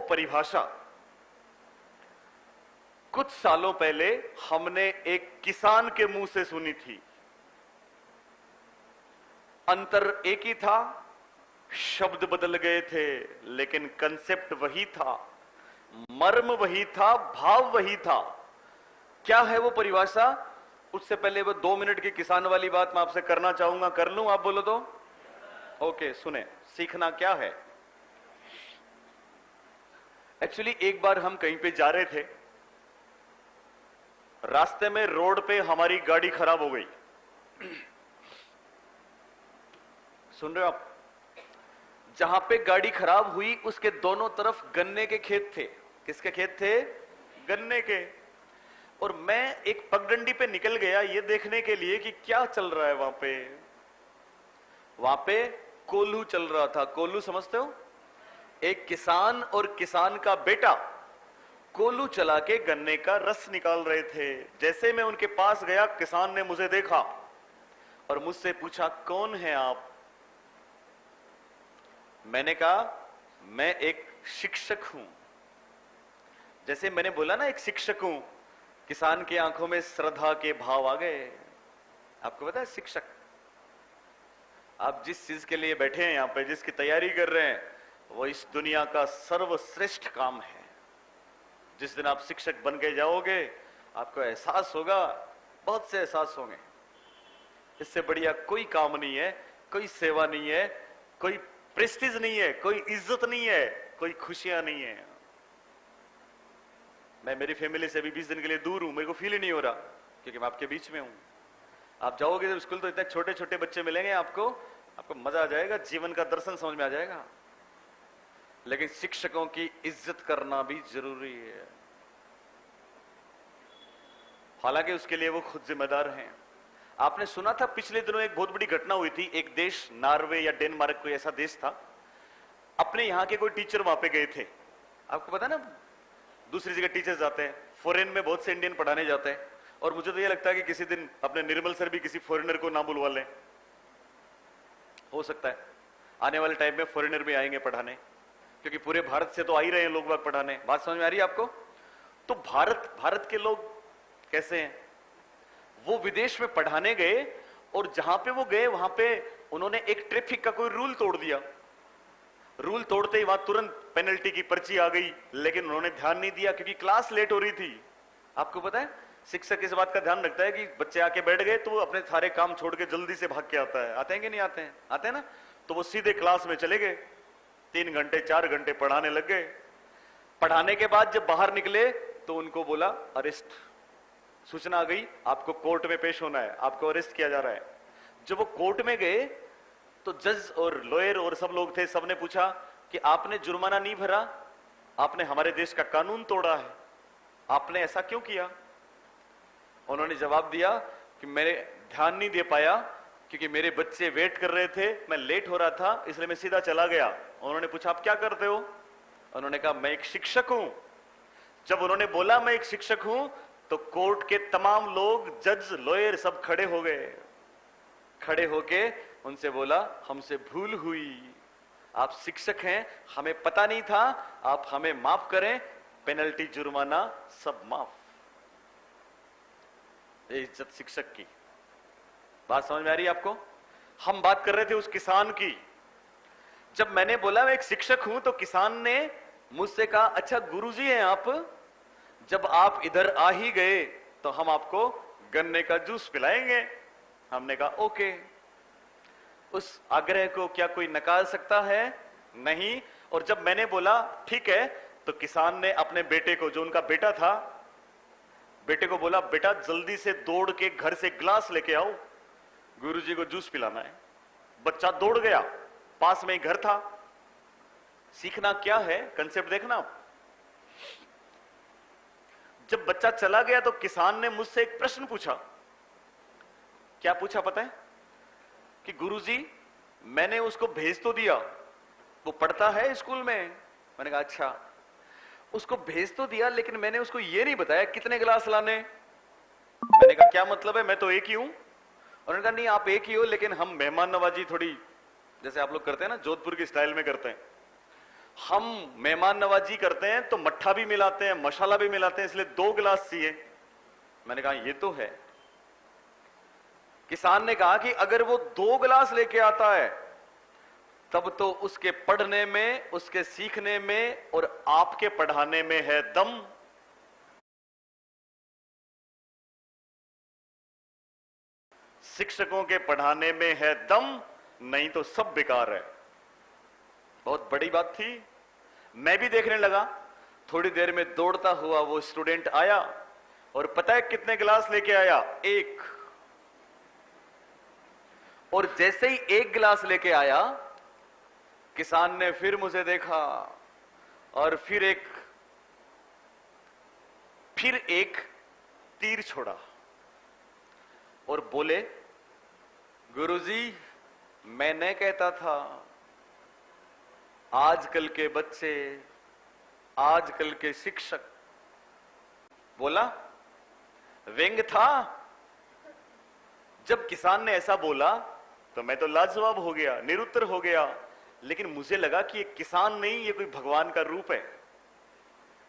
परिभाषा कुछ सालों पहले हमने एक किसान के मुंह से सुनी थी। अंतर एक ही था, शब्द बदल गए थे, लेकिन कंसेप्ट वही था, मर्म वही था, भाव वही था। क्या है वो परिभाषा? उससे पहले वो 2 मिनट की किसान वाली बात मैं आपसे करना चाहूंगा, कर लूं? आप बोलो तो ओके। सुने, सीखना क्या है। एक्चुअली एक बार हम कहीं पे जा रहे थे, रास्ते में रोड पे हमारी गाड़ी खराब हो गई। सुन रहे हो आप? जहां पे गाड़ी खराब हुई उसके दोनों तरफ गन्ने के खेत थे। किसके खेत थे? गन्ने के। और मैं एक पगडंडी पे निकल गया ये देखने के लिए कि क्या चल रहा है वहां पे। वहां पे कोल्हू चल रहा था। कोल्हू समझते हो? एक किसान और किसान का बेटा कोल्हू चला के गन्ने का रस निकाल रहे थे। जैसे मैं उनके पास गया, किसान ने मुझे देखा और मुझसे पूछा, कौन है आप? मैंने कहा, मैं एक शिक्षक हूं। जैसे मैंने बोला ना, एक शिक्षक हूं, किसान की आंखों में श्रद्धा के भाव आ गए। आपको पता है, शिक्षक, आप जिस चीज के लिए बैठे हैं यहां पे, जिसकी तैयारी कर रहे हैं, वो इस दुनिया का सर्वश्रेष्ठ काम है। जिस दिन आप शिक्षक बन के जाओगे, आपको एहसास होगा, बहुत से एहसास होंगे, इससे बढ़िया कोई काम नहीं है, कोई सेवा नहीं है, कोई प्रेस्टीज नहीं है, कोई इज्जत नहीं है, कोई खुशियां नहीं है। मैं मेरी फैमिली से भी 20 दिन के लिए दूर हूं, मेरे को फील ही नहीं हो रहा, क्योंकि मैं आपके बीच में हूं। आप जाओगे जब स्कूल, तो इतने छोटे छोटे बच्चे मिलेंगे आपको मजा आ जाएगा, जीवन का दर्शन समझ में आ जाएगा। लेकिन शिक्षकों की इज्जत करना भी जरूरी है, हालांकि उसके लिए वो खुद जिम्मेदार हैं। आपने सुना था पिछले दिनों एक बहुत बड़ी घटना हुई थी। एक देश, नॉर्वे या डेनमार्क, कोई ऐसा देश था, अपने यहां के कोई टीचर वहां पे गए थे। आपको पता है ना, दूसरी जगह टीचर जाते हैं, फॉरेन में बहुत से इंडियन पढ़ाने जाते हैं। और मुझे तो ये लगता है कि किसी दिन अपने निर्मल सर भी किसी फॉरेनर को ना बुलवा लें। हो सकता है आने वाले टाइम में फॉरेनर भी आएंगे पढ़ाने, क्योंकि पूरे भारत से तो आ ही रहे हैं लोग बाग पढ़ाने। बात समझ में आ रही है आपको? तो भारत के लोग कैसे हैं? वो विदेश में पढ़ाने गए, और जहां पे वो गए वहां पे उन्होंने एक ट्रैफिक का कोई रूल तोड़ दिया। रूल तोड़ते ही वहां तुरंत पेनल्टी की पर्ची आ गई, लेकिन उन्होंने ध्यान नहीं दिया क्योंकि क्लास लेट हो रही थी। आपको पता है, शिक्षक इस बात का ध्यान रखता है कि बच्चे आके बैठ गए तो वो अपने सारे काम छोड़ के जल्दी से भाग के आता है। आते हैं कि नहीं आते हैं? आते हैं ना। तो वो सीधे क्लास में चले गए, 3 घंटे 4 घंटे पढ़ाने लग गए। पढ़ाने के बाद जब बाहर निकले तो उनको बोला अरेस्ट, सूचना आ गई, आपको कोर्ट में पेश होना है, आपको अरेस्ट किया जा रहा है। जब वो कोर्ट में गए तो जज और लॉयर और सब लोग थे, सबने पूछा कि आपने जुर्माना नहीं भरा, आपने हमारे देश का कानून तोड़ा है, आपने ऐसा क्यों किया? उन्होंने जवाब दिया कि मैंने ध्यान नहीं दे पाया, क्योंकि मेरे बच्चे वेट कर रहे थे, मैं लेट हो रहा था, इसलिए मैं सीधा चला गया। उन्होंने पूछा आप क्या करते हो? उन्होंने कहा मैं एक शिक्षक हूं। जब उन्होंने बोला मैं एक शिक्षक हूं, तो कोर्ट के तमाम लोग, जज, लॉयर, सब खड़े हो गए। खड़े होके उनसे बोला हमसे भूल हुई, आप शिक्षक हैं, हमें पता नहीं था, आप हमें माफ करें, पेनल्टी, जुर्माना सब माफ। ये इज्जत शिक्षक की। बात समझ में आ रही है आपको? हम बात कर रहे थे उस किसान की। जब मैंने बोला मैं एक शिक्षक हूं, तो किसान ने मुझसे कहा अच्छा गुरुजी हैं आप, जब आप इधर आ ही गए तो हम आपको गन्ने का जूस पिलाएंगे। हमने कहा ओके। उस आग्रह को क्या कोई नकार सकता है? नहीं। और जब मैंने बोला ठीक है, तो किसान ने अपने बेटे को, जो उनका बेटा था, बेटे को बोला बेटा जल्दी से दौड़ के घर से ग्लास लेके आओ, गुरुजी को जूस पिलाना है। बच्चा दौड़ गया, पास में ही घर था। सीखना क्या है, कंसेप्ट देखना। जब बच्चा चला गया तो किसान ने मुझसे एक प्रश्न पूछा। क्या पूछा पता है? कि गुरुजी मैंने उसको भेज तो दिया, वो पढ़ता है स्कूल में। मैंने कहा अच्छा, उसको भेज तो दिया, लेकिन मैंने उसको ये नहीं बताया कितने गिलास लाने। मैंने कहा क्या मतलब है, मैं तो एक ही हूं। उन्होंने कहा नहीं आप एक ही हो, लेकिन हम मेहमान नवाजी थोड़ी, जैसे आप लोग करते हैं ना, जोधपुर की स्टाइल में करते हैं। हम मेहमान नवाजी करते हैं तो मट्ठा भी मिलाते हैं, मसाला भी मिलाते हैं, इसलिए 2 गिलास चाहिए। मैंने कहा ये तो है। किसान ने कहा कि अगर वो 2 गिलास लेके आता है तब तो उसके पढ़ने में, उसके सीखने में और आपके पढ़ाने में है दम। शिक्षकों के पढ़ाने में है दम, नहीं तो सब बेकार है। बहुत बड़ी बात थी। मैं भी देखने लगा। थोड़ी देर में दौड़ता हुआ वो स्टूडेंट आया और पता है कितने गिलास लेके आया? 1। और जैसे ही 1 गिलास लेके आया, किसान ने फिर मुझे देखा और फिर एक तीर छोड़ा और बोले, गुरुजी मैंने कहता था आजकल के बच्चे, आजकल के शिक्षक। बोला व्यंग था। जब किसान ने ऐसा बोला तो मैं तो लाजवाब हो गया, निरुत्तर हो गया। लेकिन मुझे लगा कि ये किसान नहीं, ये कोई भगवान का रूप है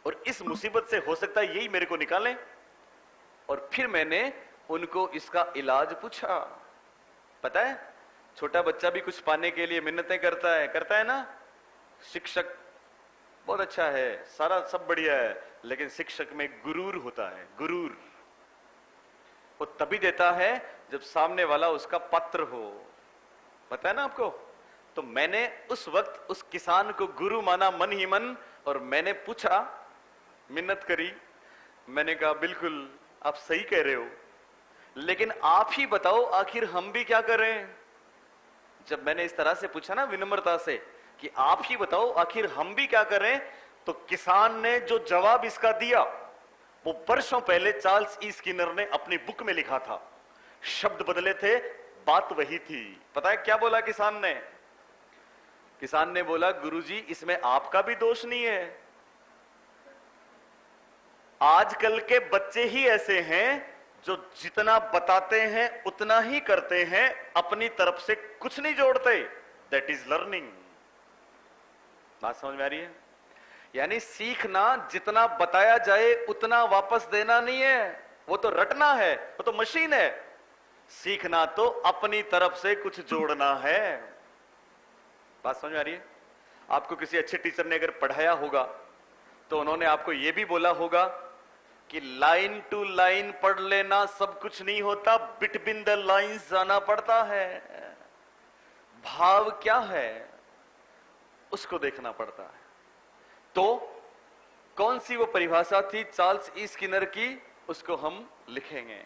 और इस मुसीबत से हो सकता है यही मेरे को निकालें। और फिर मैंने उनको इसका इलाज पूछा। पता है, छोटा बच्चा भी कुछ पाने के लिए मिन्नतें करता है ना। शिक्षक बहुत अच्छा है, सारा सब बढ़िया है, लेकिन शिक्षक में गुरूर होता है। गुरूर वो तभी देता है जब सामने वाला उसका पात्र हो। पता है ना आपको। तो मैंने उस वक्त उस किसान को गुरु माना मन ही मन, और मैंने पूछा, मिन्नत करी। मैंने कहा बिल्कुल आप सही कह रहे हो, लेकिन आप ही बताओ आखिर हम भी क्या करें। जब मैंने इस तरह से पूछा ना विनम्रता से कि आप ही बताओ आखिर हम भी क्या करें, तो किसान ने जो जवाब इसका दिया वो वर्षों पहले चार्ल्स ई स्किनर ने अपनी बुक में लिखा था। शब्द बदले थे, बात वही थी। पता है क्या बोला किसान ने? किसान ने बोला, गुरुजी इसमें आपका भी दोष नहीं है। आजकल के बच्चे ही ऐसे हैं जो जितना बताते हैं उतना ही करते हैं, अपनी तरफ से कुछ नहीं जोड़ते। That is learning. बात समझ में आ रही है? यानी सीखना जितना बताया जाए उतना वापस देना नहीं है, वो तो रटना है, वो तो मशीन है। सीखना तो अपनी तरफ से कुछ जोड़ना है। बात समझ में आ रही है? आपको किसी अच्छे टीचर ने अगर पढ़ाया होगा तो उन्होंने आपको यह भी बोला होगा कि लाइन टू लाइन पढ़ लेना सब कुछ नहीं होता, बिटवीन द लाइंस जाना पड़ता है। भाव क्या है उसको देखना पड़ता है। तो कौन सी वो परिभाषा थी चार्ल्स ई स्किनर की, उसको हम लिखेंगे।